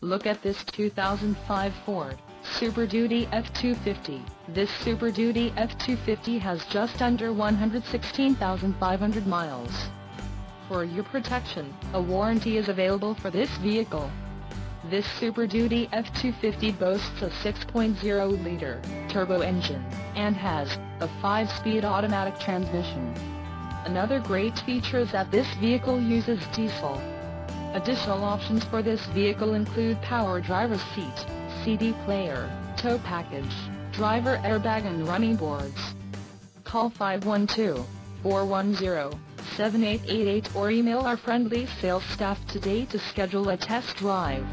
Look at this 2005 Ford Super Duty F-250. This Super Duty F-250 has just under 116,500 miles. For your protection, a warranty is available for this vehicle. This Super Duty F-250 boasts a 6.0-liter turbo engine, and has a 5-speed automatic transmission. Another great feature is that this vehicle uses diesel. Additional options for this vehicle include power driver's seat, CD player, tow package, driver airbag and running boards. Call 512-410-7888 or email our friendly sales staff today to schedule a test drive.